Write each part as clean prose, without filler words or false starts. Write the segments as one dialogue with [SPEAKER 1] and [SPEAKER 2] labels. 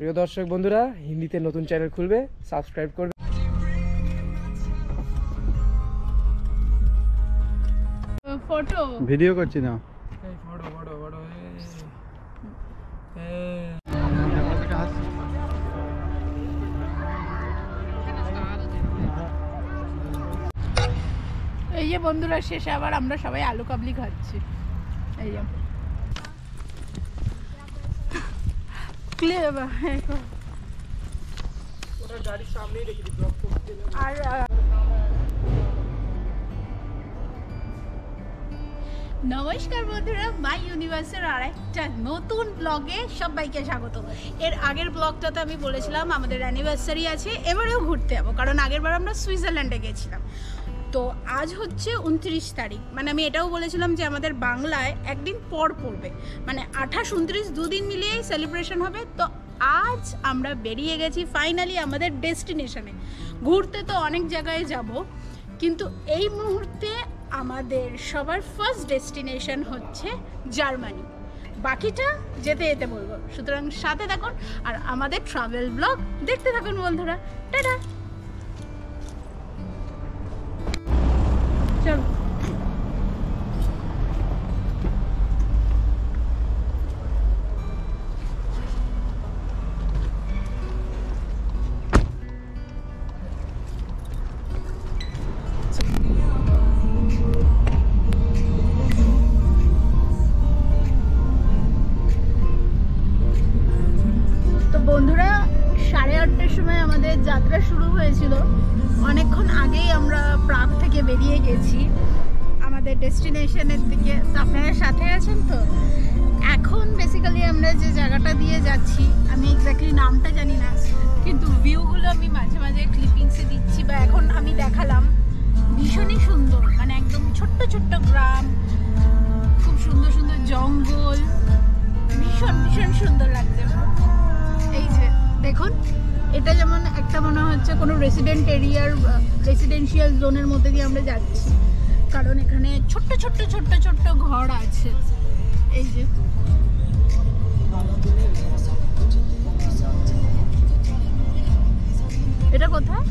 [SPEAKER 1] প্রিয় দর্শক বন্ধুরা, হিন্দিতে নতুন চ্যানেল খুলবে, সাবস্ক্রাইব করবে।
[SPEAKER 2] ফটো
[SPEAKER 3] ভিডিও করছি না,
[SPEAKER 1] এই ফটো ফটো ফটো
[SPEAKER 2] এই যে বন্ধুরা, শেষে আবার আমরা সবাই আলু কাবলি খাচ্ছি। এই যে
[SPEAKER 1] গাড়ির সামনেই রেখে দিই ব্লক করতে।
[SPEAKER 2] আর নমস্কার বন্ধুরা, মাই ইউনিভার্সের আর একটা নতুন ব্লগে সবাইকে স্বাগত। এর আগের ব্লগটাতে আমি বলেছিলাম আমাদের অ্যানিভার্সারি আছে, এবারেও ঘুরতে যাবো, কারণ আগের বার আমরা সুইজারল্যান্ডে গেছিলাম। তো আজ হচ্ছে 29 তারিখ, মানে আমি এটাও বলেছিলাম যে আমাদের বাংলায় একদিন পর পড়বে, মানে 28, 29 দুদিন মিলিয়েই সেলিব্রেশন হবে। তো আজ আমরা বেরিয়ে গেছি ফাইনালি আমাদের ডেস্টিনেশনে। ঘুরতে তো অনেক জায়গায় যাব, কিন্তু এই মুহূর্তে আমাদের সবার ফার্স্ট ডেস্টিনেশন হচ্ছে জার্মানি। বাকিটা যেতে যেতে বলবো, সুতরাং সাথে থাকুন আর আমাদের ট্রাভেল ব্লগ দেখতে থাকুন বন্ধুরা। টাটা, চলো। বন্ধুরা, 8:30টার সময় আমাদের যাত্রা শুরু হয়েছিল। অনেকক্ষণ আগেই আমরা প্রাগ থেকে বেরিয়ে গেছি আমাদের ডেস্টিনেশনের দিকে। তো আপনারা সাথে আছেন তো? এখন বেসিক্যালি আমরা যে জায়গাটা দিয়ে যাচ্ছি, আমি এক্স্যাক্টলি নামটা জানি না, কিন্তু ভিউগুলো আমি মাঝে মাঝে ক্লিপিংসে দিচ্ছি বা এখন আমি দেখালাম। ভীষণই সুন্দর, মানে একদম ছোট্ট ছোট্ট গ্রাম, খুব সুন্দর সুন্দর জঙ্গল, ভীষণ ভীষণ সুন্দর লাগছে। এই যে দেখুন, এটা যেমন একটা মনে হচ্ছে কোনো রেসিডেন্সিয়াল জোনের মধ্যে দিয়ে আমরা যাচ্ছি, কারণ এখানে ছোট্ট ছোট্ট ছোট্ট ছোট্ট ঘর আছে। এই যে এটা কোথায়?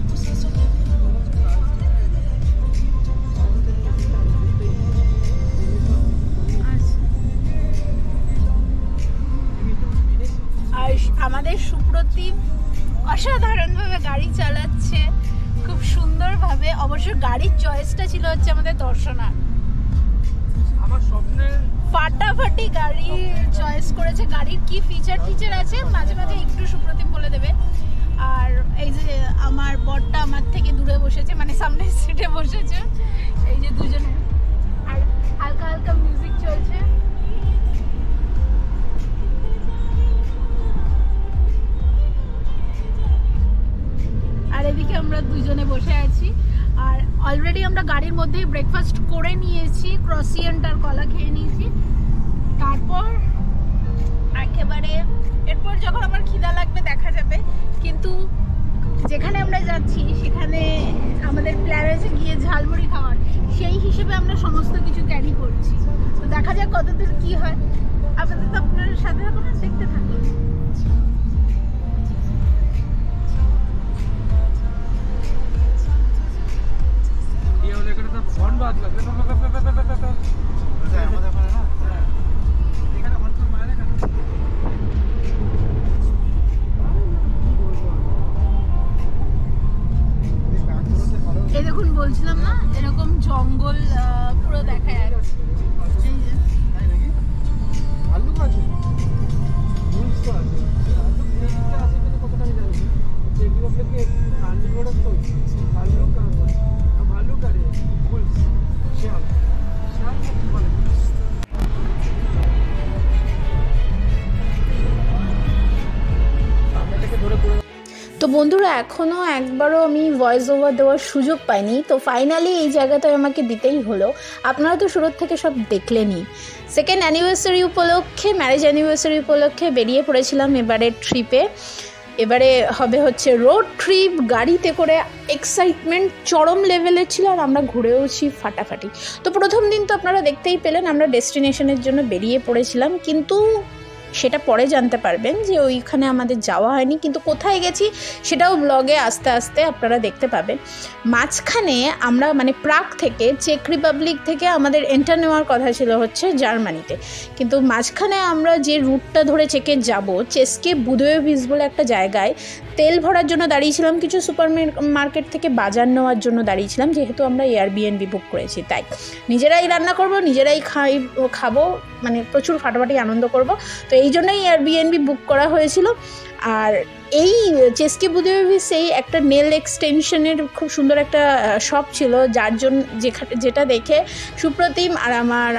[SPEAKER 2] আমাদের সুপ্রতিম অসাধারণভাবে গাড়ি চালাচ্ছে, খুব সুন্দরভাবে। অবশ্য গাড়ির চয়েসটা ছিল হচ্ছে আমাদের দর্শনার।
[SPEAKER 1] আমার স্বপ্নের
[SPEAKER 2] ফাটাফাটি গাড়ি চয়েস করেছে। গাড়ির কি ফিচার আছে মাঝে মাঝে একটু সুপ্রতিম বলে দেবে। আর এই যে আমার বরটা আমার থেকে দূরে বসেছে, মানে সামনের সিটে বসেছে। এই যে দুজনে, আর হালকা হালকা মিউজিক চলছে। আর এদিকে আমরা দুজনে বসে আছি। আর অলরেডি আমরা গাড়ির মধ্যেই ব্রেকফাস্ট করে নিয়েছি, ক্রসিয়েন্ট আর কলা খেয়ে নিয়েছি। তারপর একেবারে এরপর যখন আমার খিদা লাগবে দেখা যাবে, কিন্তু যেখানে আমরা যাচ্ছি সেখানে আমাদের প্ল্যান আছে গিয়ে ঝালমুড়ি খাওয়ার। সেই হিসেবে আমরা সমস্ত কিছু ক্যারি করছি। তো দেখা যাক কতদূর কি হয়। আপাতত আপনার সাথে আপনারা দেখতে থাকুন। এই দেখুন, বলছিলাম না এরকম জঙ্গল পুরো দেখা যাচ্ছে। এই যে
[SPEAKER 1] ভাল্লুক আছে, কতটা আমি জানি এগুলো থেকে কান্ডিগড়ের তো ভাল্লুক আরে শিয়াল শিয়াল কি বলে।
[SPEAKER 2] তো বন্ধুরা, এখনও একবারও আমি ভয়েস ওভার দেওয়ার সুযোগ পাইনি, তো ফাইনালি এই জায়গাটায় আমাকে দিতেই হলো। আপনারা তো শুরুর থেকে সব দেখলেনই। সেকেন্ড অ্যানিভার্সারি উপলক্ষে, ম্যারেজ অ্যানিভার্সারি উপলক্ষে বেরিয়ে পড়েছিলাম এবারের ট্রিপে। এবারে হবে হচ্ছে রোড ট্রিপ, গাড়িতে করে। এক্সাইটমেন্ট চরম লেভেলের ছিল, আর আমরা ঘুরেওছি ফাটাফাটি। তো প্রথম দিন তো আপনারা দেখতেই পেলেন, আমরা ডেস্টিনেশনের জন্য বেরিয়ে পড়েছিলাম, কিন্তু সেটা পরে জানতে পারবেন যে ওইখানে আমাদের যাওয়া হয়নি, কিন্তু কোথায় গেছি সেটাও ব্লগে আস্তে আস্তে আপনারা দেখতে পাবেন। মাঝখানে আমরা মানে প্রাগ থেকে চেক রিপাবলিক থেকে আমাদের এন্টার নেওয়ার কথা ছিল হচ্ছে জার্মানিতে, কিন্তু মাঝখানে আমরা যে রুটটা ধরে চেকে যাব, চেস্কে বুদোয়েভিচ বলে একটা জায়গায় তেল ভরার জন্য দাঁড়িয়েছিলাম, কিছু সুপার মার্কেট থেকে বাজার নেওয়ার জন্য দাঁড়িয়েছিলাম, যেহেতু আমরা এয়ারবিএনবি বুক করেছি তাই নিজেরাই রান্না করব, নিজেরাই খাবো, মানে প্রচুর ফাটাফাটি আনন্দ করব। তো এই জন্যই এয়ারবিএনবি বুক করা হয়েছিল। আর এই চেস্কে বুদোয়েভিচেই একটা নেল এক্সটেনশনের খুব সুন্দর একটা শপ ছিল, যার জন্য যেটা দেখে সুপ্রতিম আর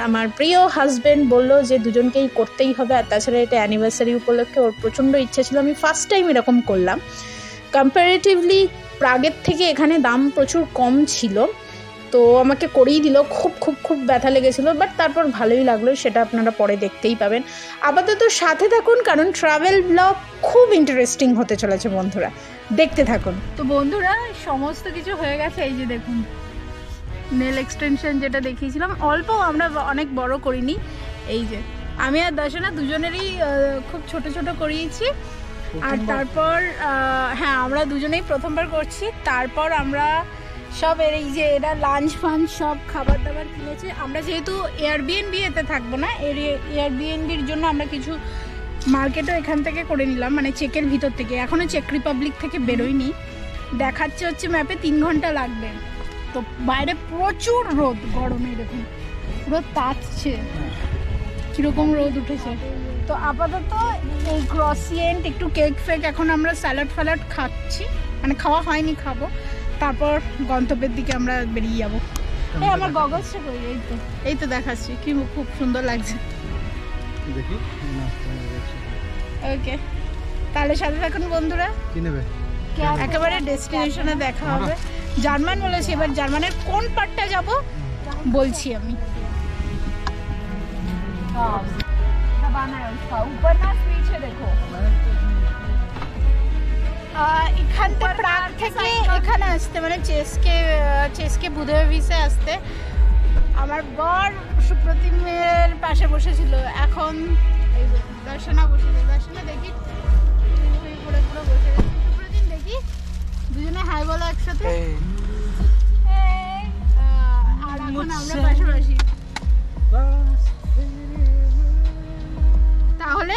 [SPEAKER 2] আমার প্রিয় হাজব্যান্ড বললো যে দুজনকেই করতেই হবে, আর তাছাড়া এটা অ্যানিভার্সারি উপলক্ষে ওর প্রচণ্ড ইচ্ছা ছিল। আমি ফার্স্ট টাইম এরকম করলাম। কম্পারেটিভলি প্রাগের থেকে এখানে দাম প্রচুর কম ছিল, তো আমাকে করেই দিল। খুব খুব খুব ব্যথা লেগেছিল, বাট তারপর ভালোই লাগলো, সেটা আপনারা পরে দেখতেই পাবেন। আপাতত সাথে থাকুন, কারণ ট্রাভেল ব্লগ খুব ইন্টারেস্টিং হতে চলেছে বন্ধুরা, দেখতে থাকুন। তো বন্ধুরা সমস্ত কিছু হয়ে গেছে, এই যে দেখুন নেল এক্সটেনশন যেটা দেখিয়েছিলাম, অল্প, আমরা অনেক বড় করিনি। এই যে আমি আর দর্শনা দুজনেরই খুব ছোট ছোট করিয়েছি। আর তারপর হ্যাঁ আমরা দুজনেই প্রথমবার করছি। তারপর আমরা সব এই যে এরা লাঞ্চ ফাঞ্চ সব খাবার দাবার কিনেছে। আমরা যেহেতু এয়ারবিএনবি এতে থাকবো না, এয়ারবিএনবির জন্য আমরা কিছু মার্কেটও এখান থেকে করে নিলাম, মানে চেকের ভিতর থেকে। এখনও চেক রিপাবলিক থেকে বেরোয়নি, দেখাচ্ছে হচ্ছে ম্যাপে 3 ঘন্টা লাগবে। তো বাইরে প্রচুর রোদ, গরমে দেখুন পুরো তাতছে, কীরকম রোদ উঠেছে। তো আপাতত এই ক্রসিয়েন্ট একটু কেক ফেক, এখন আমরা স্যালাড ফ্যালাড খাচ্ছি, মানে খাওয়া হয়নি, খাবো। তারপর গন্তব্যের দিকে আমরা বেরিয়ে যাবো। এই আমার গগলসটা কই? এই তো দেখাচ্ছি, কি খুব সুন্দর লাগছে। ওকে, তাহলে সাথে থাকুন বন্ধুরা, একেবারে ডেস্টিনেশনে দেখা হবে। জার্মান বলেছি, এবার জার্মানের কোন পার্টটা যাব বলছি আমি। এখান থেকে প্রাগ থেকে এখানে আসতে, মানে চেস্কে বুদোয়েভিচে আসতে আমার বর সুপ্রতিমের পাশে বসেছিল, এখন এই দর্শনা বসেছে। দর্শনা দেখি পুরো বসে গেছে। সুপ্রতিম দেখি, দুজনে হাই বলো একসাথে। আর এখন আমরা পাশাপাশি। তাহলে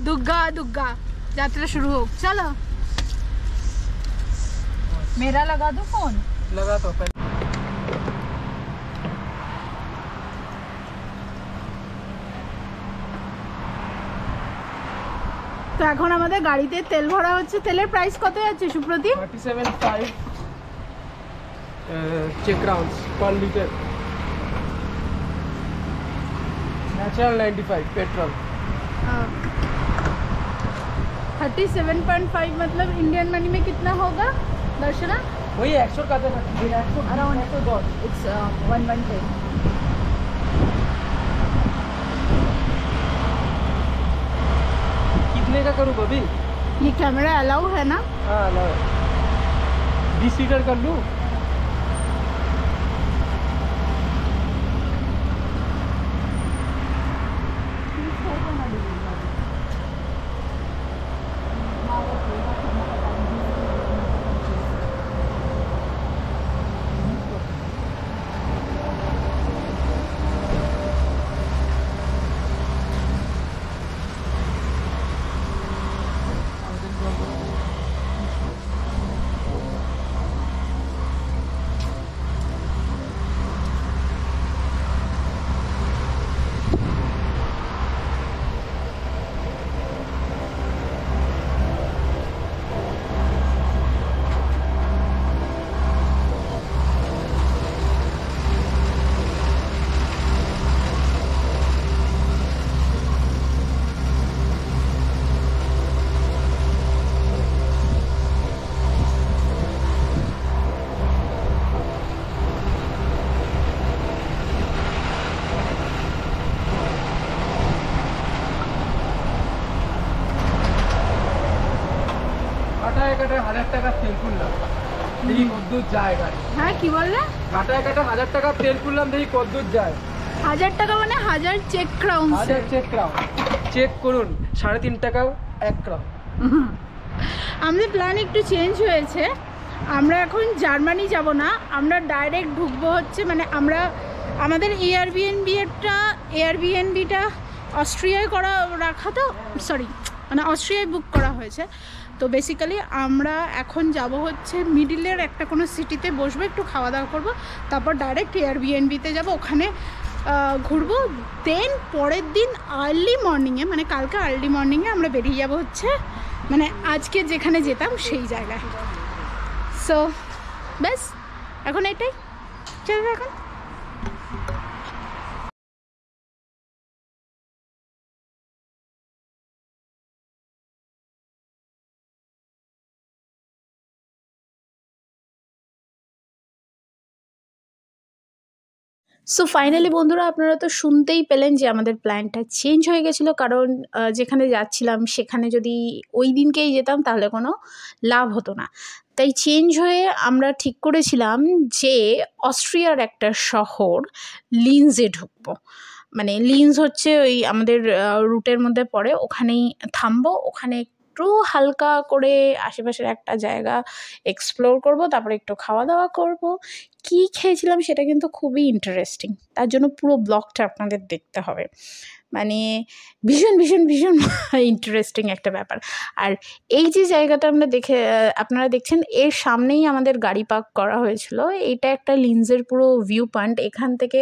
[SPEAKER 2] দুগ্গা দুগ্গা যাত্রা শুরু হোক, চলো। मेरा लगा दो फोन,
[SPEAKER 1] लगा तो पहले।
[SPEAKER 2] তো এখন আমাদের গাড়িতে তেল ভরা হচ্ছে। তেলের প্রাইস কত যাচ্ছে সুপ্রদীপ?
[SPEAKER 1] 37.5 চেক রাউন্ডস पर लीटर, नेचुरल 95 पेट्रोल।
[SPEAKER 2] 37.5 मतलब इंडियन मनी में कितना होगा दर्शना?
[SPEAKER 1] वही 100 का था,
[SPEAKER 2] अराउंड 110, इट्स 1110।
[SPEAKER 1] कितने का करूँ अभी?
[SPEAKER 2] ये कैमरा अलाउ है ना?
[SPEAKER 1] हाँ अलाउ है। 20 लीटर कर लूँ? কাটায় 1000 টাকা তেল পুরলাম, দেখি কতদূর যায় গাড়ি।
[SPEAKER 2] হ্যাঁ কি বললে?
[SPEAKER 1] কাটায় 1000 টাকা তেল পুরলাম, দেখি কতদূর যায়।
[SPEAKER 2] 1000 টাকা মানে 1000 চেক ক্রাউন্স।
[SPEAKER 1] 1000 চেক ক্রাউন, চেক করুন 3.5 টাকা 1 গ্রাম।
[SPEAKER 2] আমাদের প্ল্যান একটু চেঞ্জ হয়েছে, আমরা এখন জার্মানি যাব না, আমরা ডাইরেক্ট ঢুকবো হচ্ছে মানে আমাদের এয়ারবিএনবিটা অস্ট্রিয়ায় রাখা তো মানে অস্ট্রিয়ায় বুক করা হয়েছে। তো বেসিক্যালি আমরা এখন যাব হচ্ছে মিডিলের একটা কোনো সিটিতে বসবো, একটু খাওয়া দাওয়া করবো, তারপর ডাইরেক্ট এয়ারবিএনবিতে যাব, ওখানে ঘুরবো। দেন পরের দিন আর্লি মর্নিংয়ে মানে কালকে আর্লি মর্নিংয়ে আমরা বেরিয়ে যাব হচ্ছে মানে আজকে যেখানে যেতাম সেই জায়গায়। সো ব্যাস এখন এটাই চলবে এখন। সো ফাইনালি বন্ধুরা, আপনারা তো শুনতেই পেলেন যে আমাদের প্ল্যানটা চেঞ্জ হয়ে গেছিলো, কারণ যেখানে যাচ্ছিলাম সেখানে যদি ওই দিনকেই যেতাম তাহলে কোনো লাভ হতো না। তাই চেঞ্জ হয়ে আমরা ঠিক করেছিলাম যে অস্ট্রিয়ার একটা শহর লিনজে ঢুকবো। মানে লিনজ হচ্ছে ওই আমাদের রুটের মধ্যে পড়ে, ওখানেই থামবো, ওখানে একটু হালকা করে আশেপাশের একটা জায়গা এক্সপ্লোর করব, তারপরে একটু খাওয়া দাওয়া করব। কী খেয়েছিলাম সেটা কিন্তু খুবই ইন্টারেস্টিং, তার জন্য পুরো ব্লগটা আপনাদের দেখতে হবে। মানে ভীষণ ভীষণ ভীষণ ইন্টারেস্টিং একটা ব্যাপার। আর এই যে জায়গাটা আপনারা দেখছেন, এর সামনেই আমাদের গাড়ি পার্ক করা হয়েছিল। এটা একটা লিনজের পুরো ভিউ পয়েন্ট, এখান থেকে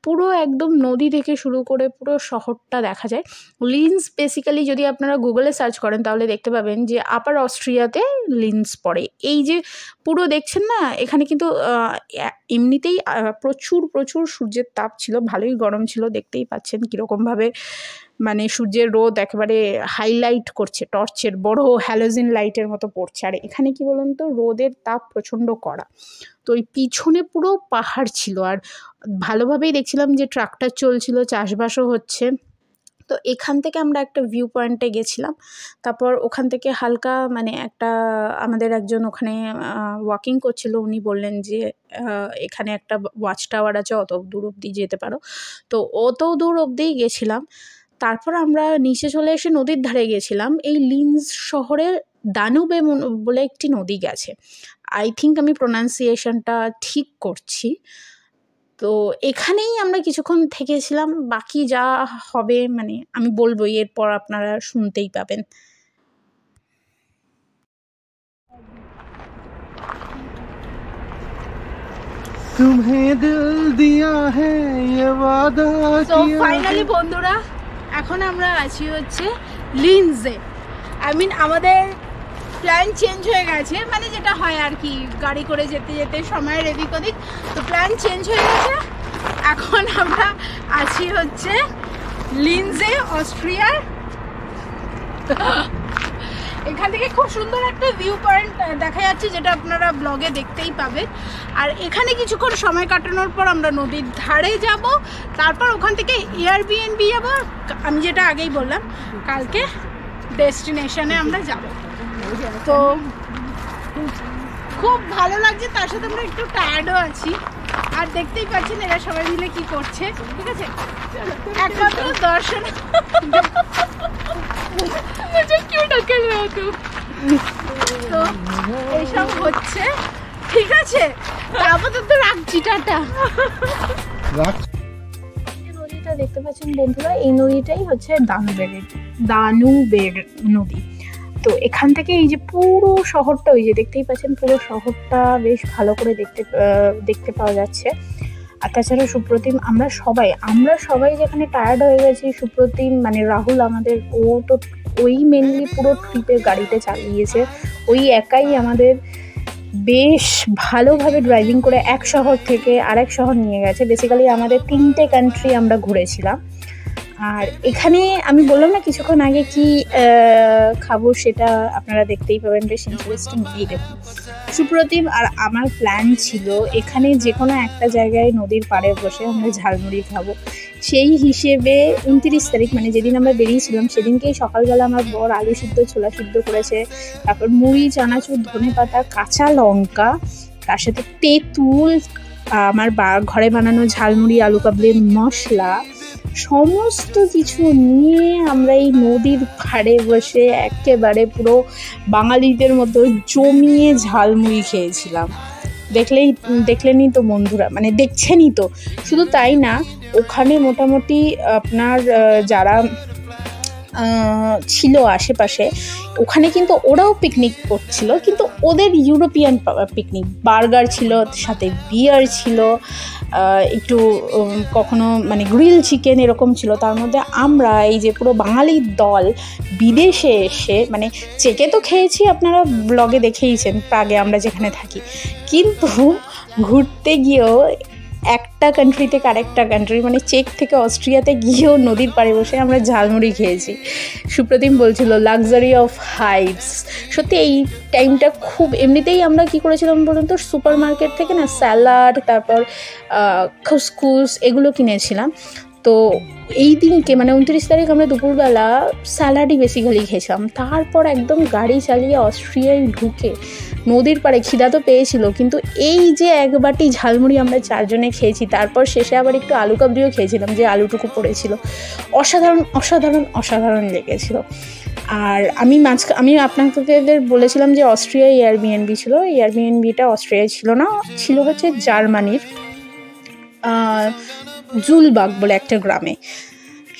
[SPEAKER 2] পুরো একদম নদী থেকে শুরু করে পুরো শহরটা দেখা যায়। লিনজ বেসিক্যালি যদি আপনারা গুগলে সার্চ করেন তাহলে দেখতে পাবেন যে আপার অস্ট্রিয়াতে লিনজ পড়ে। এই যে পুরো দেখছেন না, এখানে কিন্তু এমনিতেই প্রচুর প্রচুর সূর্যের তাপ ছিল, ভালোই গরম ছিল, দেখতেই পাচ্ছেন কীরকমভাবে মানে সূর্যের রোদ একেবারে হাইলাইট করছে, টর্চের বড় হ্যালোজেন লাইটের মতো পড়ছে। আর এখানে কি বলুন তো, রোদের তাপ প্রচণ্ড কড়া। তো ওই পিছনে পুরো পাহাড় ছিল, আর ভালোভাবেই দেখছিলাম যে ট্রাক্টর চলছিল, চাষবাসও হচ্ছে। তো এখান থেকে আমরা একটা ভিউ পয়েন্টে গেছিলাম, তারপর ওখান থেকে হালকা মানে আমাদের একজন ওখানে ওয়াকিং করছিল, উনি বললেন যে এখানে একটা ওয়াচ টাওয়ার আছে, অত দূর অবধি যেতে পারো। তো অত দূর অবধিই গেছিলাম। তারপর আমরা নিচে চলে এসে নদীর ধারে গেছিলাম। এই লিনজ শহরে দানুবে বলে একটি নদী গেছে, আই থিঙ্ক আমি প্রোনাউন্সিয়েশনটা ঠিক করছি। তো এখানেই আমরা কিছুক্ষণ থেকেছিলাম, বাকি যা হবে মানে আমি বলবো, এরপর আপনারা শুনতেই পাবেন।
[SPEAKER 1] तुम्हें दिल दिया है ये वादा
[SPEAKER 2] তো ফাইনালি বন্ধুরা, এখন আমরা আছি হচ্ছে লিনজে। আমাদের প্ল্যান চেঞ্জ হয়ে গেছে, মানে যেটা হয় আর কি, গাড়ি করে যেতে যেতে সময়ের এদিক ওদিক, তো প্ল্যান চেঞ্জ হয়ে গেছে। এখন আমরা আছি হচ্ছে লিনজে, অস্ট্রিয়ার। এখান থেকে খুব সুন্দর একটা ভিউ পয়েন্ট দেখা যাচ্ছে, যেটা আপনারা ব্লগে দেখতেই পাবেন। আর এখানে কিছুক্ষণ সময় কাটানোর পর আমরা নদীর ধারে যাব, তারপর ওখান থেকে এয়ারবিএনবি যাব। আমি যেটা আগেই বললাম, কালকে ডেস্টিনেশনে আমরা যাব। তো খুব ভালো লাগছে, তার সাথে আমরা একটু টায়ার্ডও আছি। আর দেখতেই পাচ্ছেন এরা সবাই মিলে কি করছে, ঠিক আছে, একমাত্র দর্শন। তো এইসব হচ্ছে, ঠিক আছে, আপাতত রাখছি, টাটা। নদীটা দেখতে পাচ্ছেন বন্ধুরা, এই নদীটাই হচ্ছে দানুবের নদী। তো এখান থেকে এই যে পুরো শহরটা, ওই যে দেখতেই পাচ্ছেন পুরো শহরটা বেশ ভালো করে দেখতে পাওয়া যাচ্ছে। আর তাছাড়া সুপ্রতিম, আমরা সবাই যেখানে টায়ার্ড হয়ে গেছি, সুপ্রতিম মানে রাহুল আমাদের, ও তো ওই মেনলি পুরো ট্রিপের গাড়িতে চালিয়েছে, ওই একাই আমাদের বেশ ভালোভাবে ড্রাইভিং করে এক শহর থেকে আরেক শহর নিয়ে গেছে। বেসিক্যালি আমাদের 3টে কান্ট্রি আমরা ঘুরেছিলাম। আর এখানে আমি বললাম না কিছুক্ষণ আগে কি খাবো, সেটা আপনারা দেখতেই পাবেন, বেশ ইন্টারেস্টিং। এই দেখুন, সুপ্রতিম আর আমার প্ল্যান ছিল এখানে যে কোনো একটা জায়গায় নদীর পাড়ে বসে আমরা ঝালমুড়ি খাবো। সেই হিসেবে 29 তারিখ মানে যেদিন আমরা বেরিয়েছিলাম সেদিনকেই সকালবেলা আমার বর আলু সিদ্ধ ছোলা সিদ্ধ করেছে, তারপর মুড়ি, চানাচুর, ধনেপাতা, কাঁচা লঙ্কা, তার সাথে তেঁতুল, আমার ঘরে বানানো ঝালমুড়ি, আলু কাবলির মশলা, সমস্ত কিছু নিয়ে আমরা এই নদীর ধারে বসে একেবারে পুরো বাঙালিদের মতো জমিয়ে ঝালমুড়ি খেয়েছিলাম। দেখলেনই তো বন্ধুরা, মানে দেখছেনই তো। শুধু তাই না, ওখানে মোটামুটি আপনার যারা ছিল আশেপাশে, ওখানে কিন্তু ওরাও পিকনিক করছিল, কিন্তু ওদের ইউরোপিয়ান পিকনিক। বার্গার ছিল, সাথে বিয়ার ছিল, একটু কখনো মানে গ্রিল চিকেন এরকম ছিল। তার মধ্যে আমরা এই যে পুরো বাঙালির দল বিদেশে এসে, মানে চেকে তো খেয়েছি, আপনারা ব্লগে দেখেইছেন প্রাগে আমরা যেখানে থাকি, কিন্তু ঘুরতে গিয়েও একটা কান্ট্রি থেকে আরেকটা কান্ট্রি, মানে চেক থেকে অস্ট্রিয়াতে গিয়েও নদীর পাড়ে বসে আমরা ঝালমুড়ি খেয়েছি। সুপ্রতিম বলছিল লাক্সারি অফ হাইটস। সত্যি এই টাইমটা খুব, এমনিতেই আমরা কি করেছিলাম বলুন তো, সুপার মার্কেট থেকে না স্যালাড, তারপর খুসখুস এগুলো কিনেছিলাম। তো এই দিনকে মানে 29 তারিখ আমরা দুপুরবেলা স্যালাডই বেসিক্যালি খেয়েছিলাম। তারপর একদম গাড়ি চালিয়ে অস্ট্রিয়ায় ঢুকে নদীর পাড়ে, খিদা তো পেয়েছিল, কিন্তু এই যে এক বাটি ঝালমুড়ি আমরা 4 জনে খেয়েছি, তারপর শেষে আবার একটু আলু কাবলিও খেয়েছিলাম, যে আলুটুকু পড়েছিল। অসাধারণ অসাধারণ অসাধারণ লেগেছিল। আর আমি আপনাদের বলেছিলাম যে অস্ট্রিয়ায় এয়ারবিএনবি ছিল। এয়ারবিএনবিটা অস্ট্রিয়ায় ছিল না, ছিল হচ্ছে জার্মানির জুলবাগ বলে একটা গ্রামে।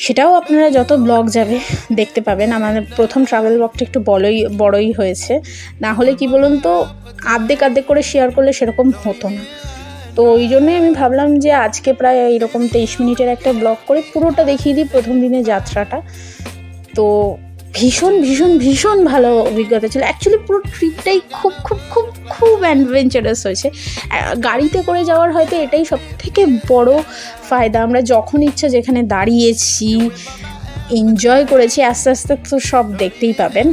[SPEAKER 2] সেটাও আপনারা যত ব্লগ যাবে দেখতে পাবেন। আমাদের প্রথম ট্রাভেল ব্লগটা একটু বড়ই হয়েছে, না হলে কি বলুন তো, আর্ধেক করে শেয়ার করলে সেরকম হতো না। তো ওই জন্যই আমি ভাবলাম যে আজকে প্রায় এইরকম 23 মিনিটের একটা ব্লগ করে পুরোটা দেখিয়ে দিই প্রথম দিনের যাত্রাটা। তো ভীষণ ভীষণ ভীষণ ভালো অভিজ্ঞতা ছিল। অ্যাকচুয়ালি পুরো ট্রিপটাই খুব খুব খুব খুব অ্যাডভেঞ্চারাস হয়েছে। গাড়িতে করে যাওয়ার হয়তো এটাই সবথেকে বড় ফায়দা। আমরা যখন ইচ্ছা যেখানে দাঁড়িয়েছি, এনজয় করেছি। আস্তে আস্তে তো সব দেখতেই পাবেন।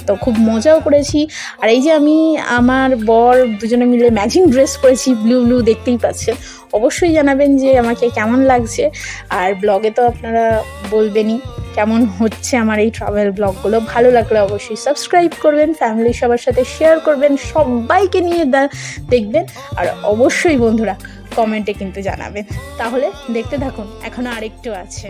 [SPEAKER 2] তো খুব মজাও করেছি। আর এই যে আমি আমার বর দুজনে মিলে ম্যাচিং ড্রেস করেছি, ব্লু দেখতেই পাচ্ছেন। অবশ্যই জানাবেন যে আমাকে কেমন লাগছে। আর ব্লগে তো আপনারা বলবেনই কেমন হচ্ছে আমার এই ট্রাভেল ব্লগগুলো। ভালো লাগলে অবশ্যই সাবস্ক্রাইব করবেন, ফ্যামিলির সবার সাথে শেয়ার করবেন, সবাইকে নিয়ে দেখবেন। আর অবশ্যই বন্ধুরা কমেন্টে কিন্তু জানাবেন। তাহলে দেখতে থাকুন, এখনও আরেকটু আছে।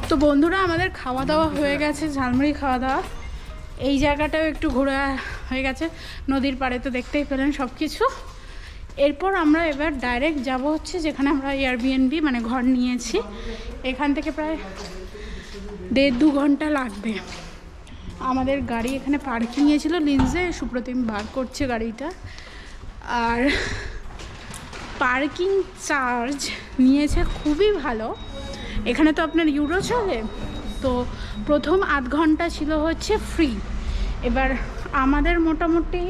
[SPEAKER 2] তো বন্ধুরা আমাদের খাওয়া দাওয়া হয়ে গেছে, ঝালমুড়ি খাওয়া দাওয়া। এই জায়গাটাও একটু ঘোরা হয়ে গেছে, নদীর পাড়ে তো দেখতেই পেলেন সব কিছু। এরপর আমরা এবার ডাইরেক্ট যাব হচ্ছে যেখানে আমরা এয়ারবিএনবি মানে ঘর নিয়েছি, এখান থেকে প্রায় 1.5-2 ঘন্টা লাগবে। আমাদের গাড়ি এখানে পার্কিংয়ে ছিল লিন্সে, সুপ্রতিম বার করছে গাড়িটা। আর পার্কিং চার্জ নিয়েছে খুবই ভালো। এখানে তো আপনার ইউরো চলে, তো প্রথম আধ ঘন্টা ছিল হচ্ছে ফ্রি। এবার আমাদের মোটামুটি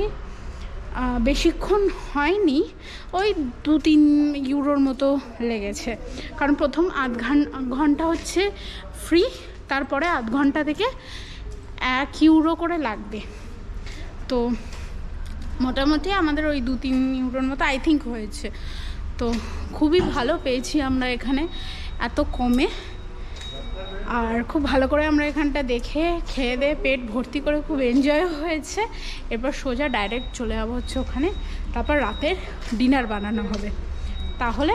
[SPEAKER 2] বেশিক্ষণ হয়নি, ওই 2-3 ইউরোর মতো লেগেছে, কারণ প্রথম আধ ঘন্টা হচ্ছে ফ্রি, তারপরে আধ ঘন্টা থেকে 1 ইউরো করে লাগবে। তো মোটামুটি আমাদের ওই 2-3 ইউরোর মতো আই থিঙ্ক হয়েছে। তো খুবই ভালো পেয়েছি আমরা এখানে এত কমে। আর খুব ভালো করে আমরা এখানটা দেখে খেয়ে দিয়ে পেট ভর্তি করে খুব এনজয় হয়েছে। এরপর সোজা ডাইরেক্ট চলে যাবো হচ্ছে ওখানে, তারপর রাতের ডিনার বানানো হবে। তাহলে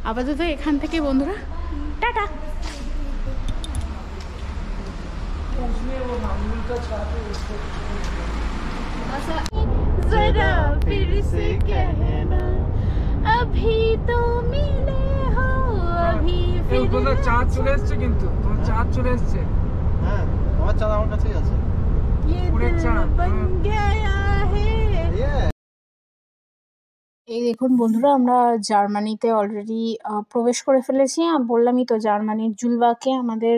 [SPEAKER 2] আপাতত এখান থেকে বন্ধুরা টাটা। अभी तो मिले हो अभी
[SPEAKER 1] তোমার চাঁদ চলে এসেছে, কিন্তু তোমার চাঁদ চলে এসেছে।
[SPEAKER 3] হ্যাঁ, আমার চাঁদ আমার কাছেই আছে।
[SPEAKER 2] এই দেখুন বন্ধুরা, আমরা জার্মানিতে অলরেডি প্রবেশ করে ফেলেছি। বললামই তো, জার্মানির জুলবাকে আমাদের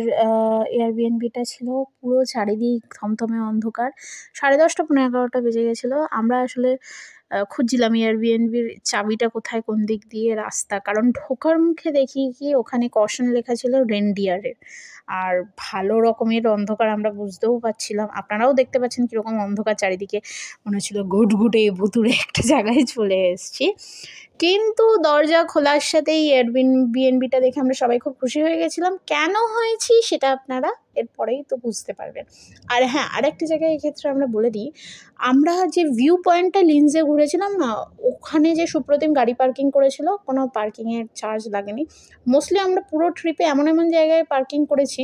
[SPEAKER 2] এয়ারবিএনবিটা ছিল। পুরো চারিদিক থমথমে অন্ধকার। 10:30 পৌনে 11টা বেজে গেছিলো। আমরা আসলে খুঁজছিলাম এয়ারবিএনবির চাবিটা কোথায়, কোন দিক দিয়ে রাস্তা, কারণ ঢোকার মুখে দেখি কি ওখানে কশন লেখা ছিল রেনডিয়ারের। আর ভালো রকমের অন্ধকার, আমরা বুঝতেও পারছিলাম, আপনারাও দেখতে পাচ্ছেন কীরকম অন্ধকার চারিদিকে। মনে হচ্ছিলো ঘুটঘুটে ভুতুড়ে একটা জায়গায় চলে এসেছি। কিন্তু দরজা খোলার সাথেই এয়ারবিএনবিটা দেখে আমরা সবাই খুব খুশি হয়ে গেছিলাম। কেন হয়েছি সেটা আপনারা এরপরেই তো বুঝতে পারবেন। আর হ্যাঁ, আরেকটা জায়গায় এক্ষেত্রে আমরা বলে দিই, আমরা যে ভিউ পয়েন্টটা লিন্সে ঘুরেছিলাম না, ওখানে যে সুপ্রতিম গাড়ি পার্কিং করেছিল, কোনো পার্কিংয়ের চার্জ লাগেনি। মোস্টলি আমরা পুরো ট্রিপে এমন এমন জায়গায় পার্কিং করেছি,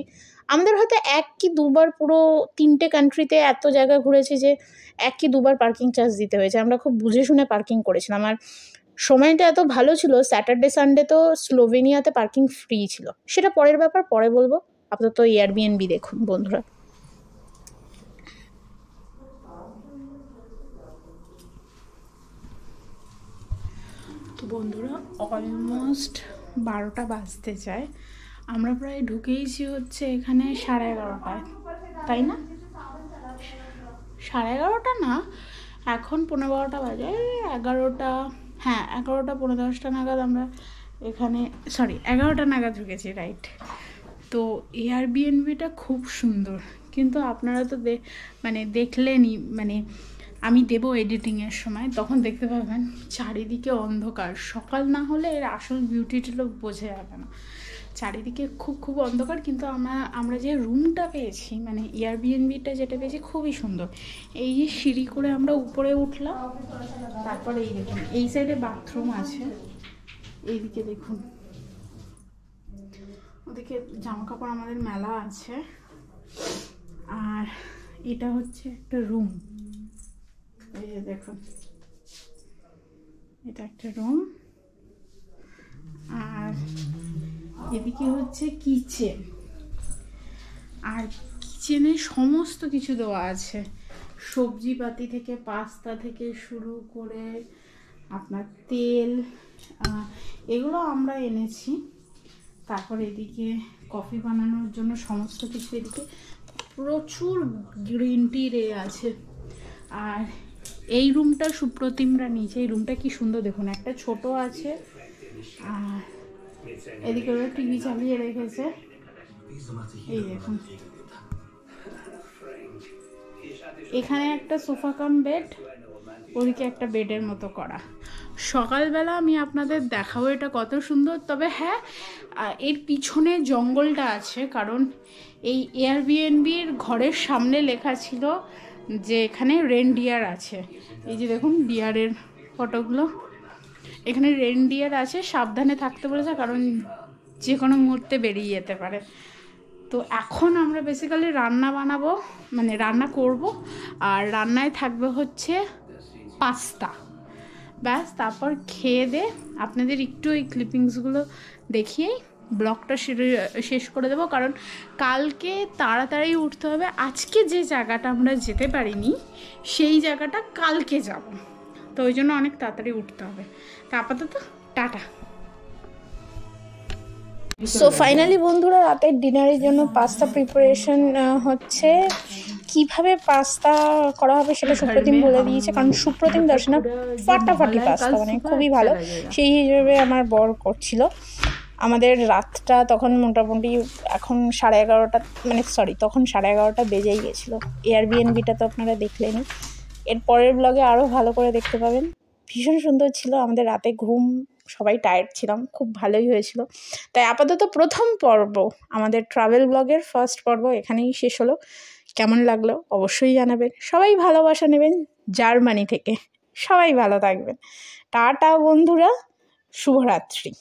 [SPEAKER 2] আমাদের হয়তো 1 কি 2 বার পুরো 3টে কান্ট্রিতে এত জায়গা ঘুরেছি যে 1 কি 2 বার পার্কিং চার্জ দিতে হয়েছে। আমরা খুব বুঝে শুনে পার্কিং করেছিলাম। আর সময়টা এত ভালো ছিল, স্যাটারডে সানডে তো স্লোভেনিয়াতে পার্কিং ফ্রি ছিল। সেটা পরের ব্যাপার, পরে বলবো। আপাতত এয়ারবিএনবি দেখুন বন্ধুরা। তো বন্ধুরা, অলমোস্ট 12টা বাজতে চায়। আমরা প্রায় ঢুকেইছি হচ্ছে এখানে 11:30টায়, তাই না? 11:30টা না, এখন 11:15 বাজে। 11টা, হ্যাঁ 11টা 11:15 নাগাদ আমরা এখানে, সরি 11টা নাগাদ ঢুকেছি, রাইট। তো এয়ারবিএনবিটা খুব সুন্দর, কিন্তু আপনারা তো দেখলেনই, আমি দেবো এডিটিংয়ের সময়, তখন দেখতে পাবেন চারিদিকে অন্ধকার। সকাল না হলে এর আসল বিউটিটা বোঝা যাবে না। চারিদিকে খুব খুব অন্ধকার, কিন্তু আমরা যে রুমটা পেয়েছি, এয়ারবিএনবিটা যেটা পেয়েছি খুবই সুন্দর। এই যে সিঁড়ি করে আমরা উপরে উঠলাম, তারপরে এই দেখুন এই সাইডে বাথরুম আছে, এইদিকে দেখুন, ওদিকে জামা কাপড় আমাদের মেলা আছে। আর এটা হচ্ছে একটা রুম, এই যে দেখুন এটা একটা রুম। আর এদিকে হচ্ছে কিচেন, আর কিচেনে সমস্ত কিছু দেওয়া আছে, সবজিপাতি থেকে পাস্তা থেকে শুরু করে আপনার তেল, এগুলো আমরা এনেছি। তারপর এদিকে কফি বানানোর জন্য সমস্ত কিছু, এদিকে প্রচুর গ্রিন টি রে আছে। আর এই রুমটা সুপ্রতিমরা নিয়েছে। এই রুমটা কি সুন্দর দেখুন, একটা ছোট আছে, আর এদিকে ওরা টিভি চালিয়ে রেখেছে, এই দেখুন। এখানে একটা সোফা কাম বেড, ওদিকে একটা বেডের মতো করা। সকালবেলা আমি আপনাদের দেখাবো এটা কত সুন্দর। তবে হ্যাঁ, এর পিছনে জঙ্গলটা আছে, কারণ এই এয়ারবিএনবির ঘরের সামনে লেখা ছিল যে এখানে রেনডিয়ার আছে। এই যে দেখুন ডিয়ারের ফটোগুলো, এখানে রেনডিয়ার আছে, সাবধানে থাকতে বলেছে, কারণ যে কোনো মুহূর্তে বেরিয়ে যেতে পারে। তো এখন আমরা বেসিক্যালি রান্না বানাবো, রান্না করব, আর রান্নায় থাকবে হচ্ছে পাস্তা, ব্যাস। তারপর খেয়ে দে আপনাদের একটু এই ক্লিপিংসগুলো দেখিয়েই ব্লগটা শেষ করে দেবো, কারণ কালকে তাড়াতাড়ি উঠতে হবে। আজকে যে জায়গাটা আমরা যেতে পারিনি, সেই জায়গাটা কালকে যাব, তো ওই জন্য অনেক তাড়াতাড়ি উঠতে হবে। তা আপাতত টাটা। সো ফাইনালি বন্ধুরা, রাতের ডিনারের জন্য পাস্তা প্রিপারেশন হচ্ছে। কিভাবে পাস্তা করা হবে সেটা সুপ্রতিম বলে দিয়েছে, কারণ সুপ্রতিম দর্শনা ফাটাফাটি পাস্তা খুবই ভালো, সেই হিসেবে আমার বর করছিল। আমাদের রাতটা তখন মোটামুটি এখন 11:30, তখন 11:30 বেজেই গেছিলো। এয়ারবিএনবিটা তো আপনারা দেখলেনই, এর পরের ব্লগে আরও ভালো করে দেখতে পাবেন। ভীষণ সুন্দর ছিল আমাদের রাতে ঘুম, সবাই টায়ার্ড ছিলাম, খুব ভালোই হয়েছিল। তাই আপাতত প্রথম পর্ব, আমাদের ট্রাভেল ব্লগের ফার্স্ট পর্ব এখানেই শেষ হলো। কেমন লাগলো অবশ্যই জানাবেন। সবাই ভালোবাসা নেবেন জার্মানি থেকে। সবাই ভালো থাকবেন। টাটা বন্ধুরা, শুভরাত্রি।